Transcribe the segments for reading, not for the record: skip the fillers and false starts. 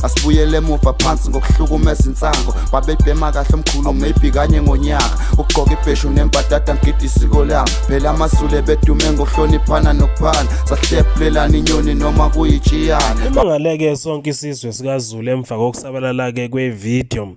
Asibuyele emuva phansi ngokuhlukumeza insango babebhema kahle omkhulu maybe kanye ngonyaka ugqoka ibheshu nembadada ngidi isiko lami phela amasule bedume ngokuhloniphana nokuphana sahlephulelana inyoni noma kuyijiyana emangaleke sonke isizwe sikaZulu emva kokusabalala ke kwevideo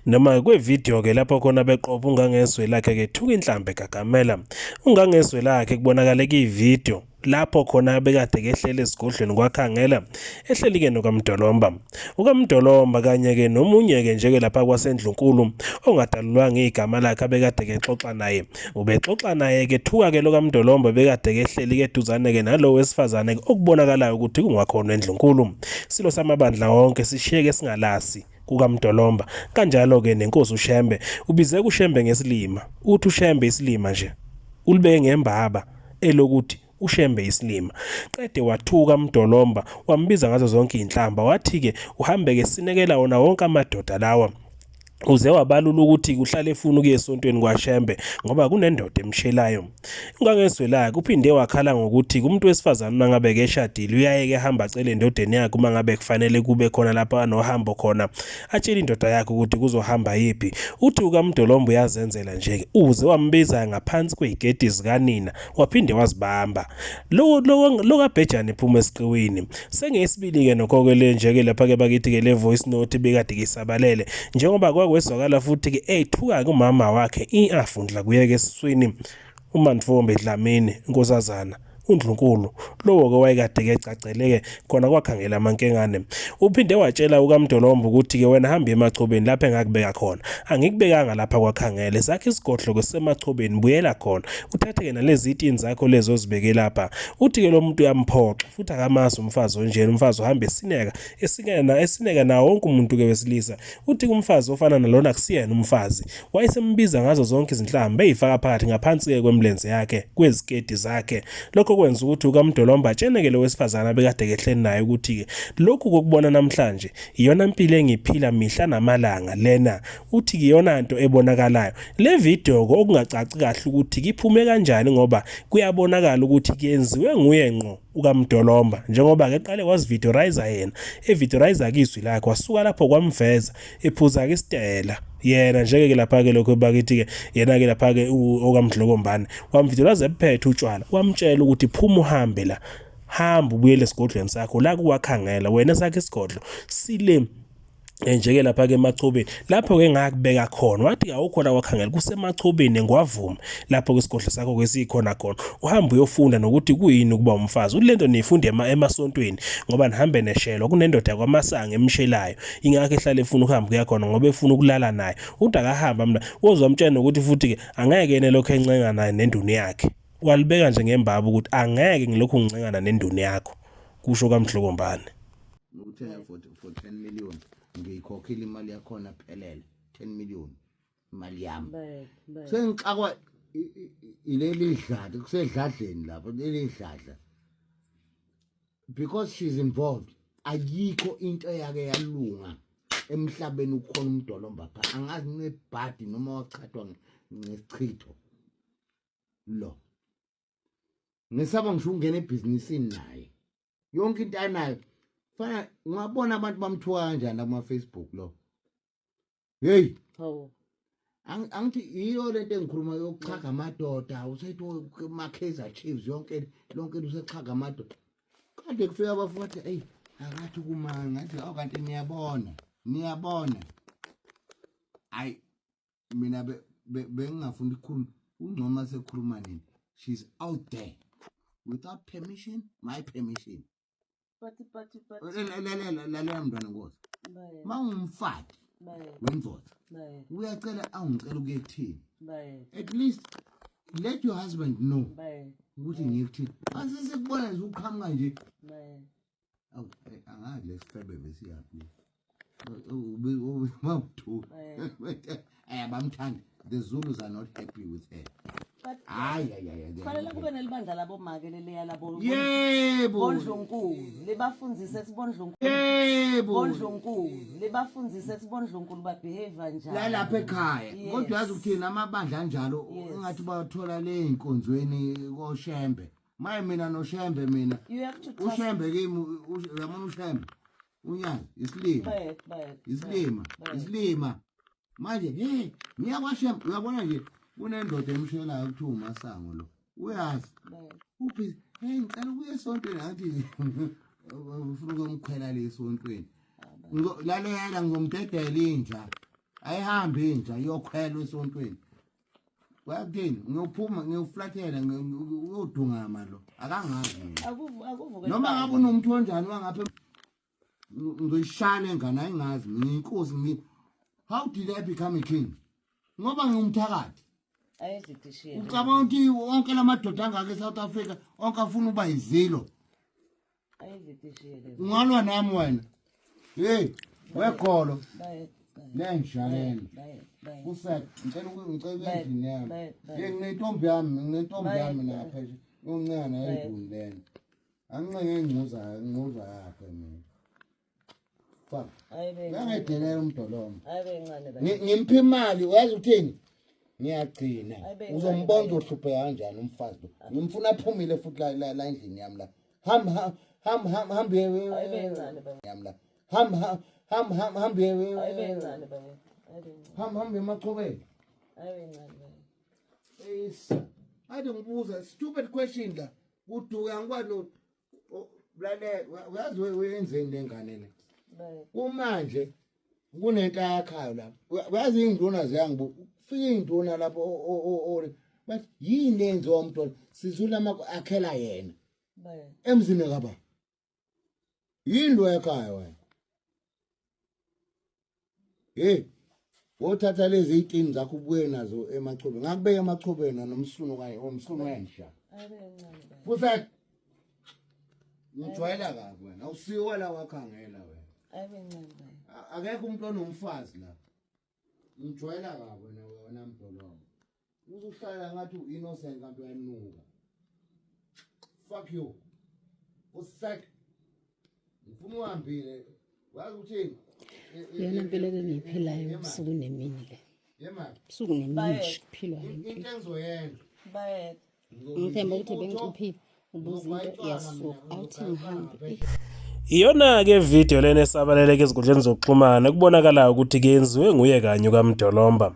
noma kwevideo ke lapho khona beqopha ungangezwe lakhe ke thuka inhlambe gagamela ungangezwe lakhe kubonakala ke ivideo lapho khona bekade kehlele esigodlweni kwakhangela ehleli ke nokaMdolomba ukaMdolomba kanye ke nomunye ke njeke lapha kwaseNdlunkulu ongadalulwanga igama lakhe abekade ke xoxa naye ubexoxa naye ke thuka ke lokaMdolomba bekade kehleli ke duzane ke nalo wesifazane okubonakalayo ukuthi kungakhona eNdlunkulu silo samabandla wonke sishiyeke singalasi kukaMdolomba kanjalo ke nenkosi uShembe ubize kuShembe ngesilima uthi uShembe isilima nje ulibeke ngembaba elokuthi uShembe isilima qede wathuka uMdolomba wambiza ngazo zonke inhlamba wathi ke uhambe ke sinekela wona wonke amadoda lawa uze wabalula ukuthi kuhlale efuna ukuye esontweni kwaShembe ngoba kunendoda emshelayo ungangezwela kuphinde wakhala ngokuthi kumuntu wesifazana mangabe ke eshadile uyaye ke hamba acele indodeni yakhe uma ngabe kufanele kube khona lapha nohambo khona atshela indoda yakhe ukuthi kuzohamba yipi uthi ukaMdolomba uyazenzela nje uze wambiza ngaphansi kwezigedi zikanina waphinde wazibamba lo kaBhejane ephuma esiqiwini sengesibili ke nokhokele nje ke lapha ke bakithi ke le voice note bekade kisabalele njengoba kwezwakala futhi ke ethuka kumama wakhe afundla kuyeke esiswini uMantfombe Dlamini inkosazana uNdlunkulu lowo ke wayekade ke caceleke khona kwakhangela amankengane uphinde watshela ukaMdolomba ukuthi ke wena hamba emachobeni lapha engakubeka khona angikubekanga lapha kwakhangele sakhe isigodlo kusemachobeni buyela khona uthathe ke nalezi itini zakho lezo zibeke lapha uthi ke lo muntu uyamphoxa futhi akamazi umfazi onjena umfazi uhamba esineka na wonke umuntu ke wesilisa uthi kumfazi ofana nalona kusiyena umfazi wayesembiza ngazo zonke izinhlamba ezifaka phakathi ngaphansi ke kwemlenze yakhe kwezikedi zakhe lokho kwenza ukuthi ukaMdolomba atshenekele wesifazana bekade kehleni naye ukuthi ke lokhu kokubona namhlanje iyona impilo engiphila mihla namalanga lena uthi ke iyona into ebonakalayo le video okungacaci kahle ukuthi kiphume kanjani ngoba kuyabonakala ukuthi kuyenziwe nguye ngqo ukaMdolomba njengoba ke qale wazivideoiza yena evideoiza kizwi lakhe wasuka lapho kwamveza ephuza ke isitela yena njeke lapha ke lokho bakithi ke yena ke lapha ke okamdlokombane wamvideoiza ephethe utshwala wamtshela ukuthi phuma uhambe la hamba ubuyele esigodlweni sakho la kuwakhangela wena sakhe isigodlo sile njeke lapha ke emachobeni lapho ke ngakubeka khona wathi awukho la wakhangela kusemachobeni ngwavuma lapho ke isigodlo sakho kwesikhona khona uhamba uyofunda nokuthi kuyini ukuba umfazi ulento nifunde emasontweni ngoba nihambe neshelo kunendoda yakwaMasango emshelayo ingakho ehlale efuna ukuhamba kuya khona ngoba efuna ukulala naye uthi akahamba mina wozomtshela ukuthi futhi ke angeke yena lokho encenga naye nenduni yakhe walibeka nje ngembaba ukuthi angeke ngilokhu ngincengana nenduni yakho kusho kaMdlokombane uthenga for 10 million ngiyikhokhile imali yakhona phelele 10 million imali yami sengixakwa ileli dlala kusedladleni lapho leli dlala because she's involved ayikho into yake yalunga emhlabeni ukhona uMdolomba pha angazi nebhadi noma wachathwa ngesichitho lo ngisaba ngisho ungena ebusinessini naye yonke into anayo fana ungabona abantu bamthuka kanjani kuma Facebook lo hey hawo angithi iyo lento engikhuluma yokuchaga amadoda usethi maKaizer Chiefs yonke lonke usechaga amadoda kade kufika abafuthi hey akathi kumanga ngathi awukanti niyabona ay mina bengingafuni ukukhuluma ungcoma sekhuluma nini she's out there without permission my permission but lalela mntwana ngozi mawumfati wendvodza uyacela awungicela ukuyekuthini at least let your husband know ukuthi ngiyekuthini asisekubona nje uqhamuka nje angazi lesifebe besiyaphi mawuthu ayabamthanda the Zulus are not happy with her kufanele kube nelibandla labo make leleya labo yebo Bondlunkulu libafundzise sibondlunkulu yebo Bondlunkulu libafundzise sibondlunkulu ba behavior njalo lapha ekhaya kodwa yazi ukuthini amabandla kanjalo engathi bathola le inkonzweni koShembe maye mina noShembe mina uShembe kimi uyabona uShembe unyazi isilima isilima manje hey ngiyakwashema uyabona nje kunendoda emshelayo kuthiwa uMasango lo uyazi uphi hey ngicela ukuye esontweni ngathi ufuna ukumkhwela le esontweni lalela ngomdedela inja ayihambe inja iyokhwela esontweni kwakuthini ngiyophuma ngiyoflathela uyodungama lo akangazi noma ngabe unomuntu onjani wangapha ngizoyishaya engane ayingazi ngiyinkosi how did I become a king ngoba ngumthakathi ayizidishile ucabanga ukuthi wonke lamadoda angaka eSouth Africa onke afuna uba izilo ayizidishile ungalwa nami wena hey wegolo lenjalene kusek ngicela endini yami nginentombi yami lapha uncane ayiduni lena angincenga ingcuza yakhe mina fuck ngangedelela umdolomo ngimpa imali uyazi uthini ngiyagcina uzombona uhluphe kanjani umfazi lo ngimfuna aphumile futhi la endlini yami la hambe yami la hambe emachobeni ade ngibuza stupid question la kuduka ngikwazi lo uyazi wenzeni lengane le kumanje kunento yakhayo lapho uyazi induna ziyangibu fike induna lapho bathi yini lenziwa umntwana sizula akhela yena emzini kaba yini lo ekhaya wena hey wothatha lezi itini zakho ubuye nazo emachobeni ngakubeka emachobeni nomsunu wensha futhi ngijwayela kabi wena awusiwe la wakhangela wena akekho umuntu onomfazi la ngijwayela kabi wena mdolomo uzuhlala ngathi uinnocent kanti uyanuka fuck you usack ngifuna uhambile wazi uthini yona impilo ke ngiyiphilayo usuku nemini le usuku nemini kuphilwa into engizoyenza ngithemba ukuthi bengicuphile ubuza into yasuka awuthi ngihambe Iyona-ke video lena esabaleleka ezinkundleni zokuxhumana kubonakala ukuthi kuyenziwe nguye kanye kaMdolomba.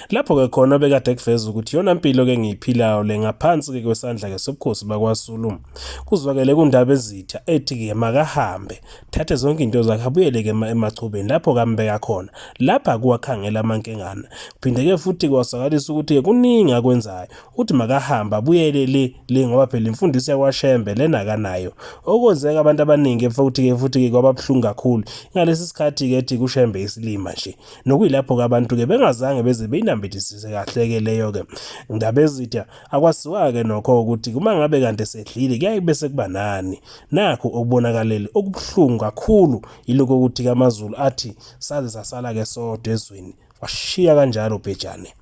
Lapho-ke khona bekade kuveza ukuthi yona mpilo-ke ngiyiphilayo le ngaphansi-ke kwesandla-ke sobukhosi bakwaZulu. Kuzwakele kundaba ezitha ethi-ke makahambe thathe zonke into zakhe abuyele-ke emachobeni lapho kambeka khona lapha kuwakhangela amankengana. Kuphinde-ke futhi kwasakalisa ukuthi-ke kuningi akwenzayo uthi makahamba abuyele le ngoba phela imfundiso yakwaShembe lena akanayo okwenzeka abantu abaningi futhi-ke kwababuhlungu kakhulu ngalesi sikhathi-ke ethi kuShembe isilima nje nokuyilapho-ke abantu-ke bengazange beze beyinambithisise kahle-ke leyo-ke indaba ezitha akwasiwa-ke nokho ukuthi kuma ngabe kanti sedlile kuyaye bese kuba nani nakho okubonakalele okubuhlungu kakhulu yiloko ukuthi-ke amaZulu athi saze sasala-ke sodwa ezweni washiya kanjalo uBhejane.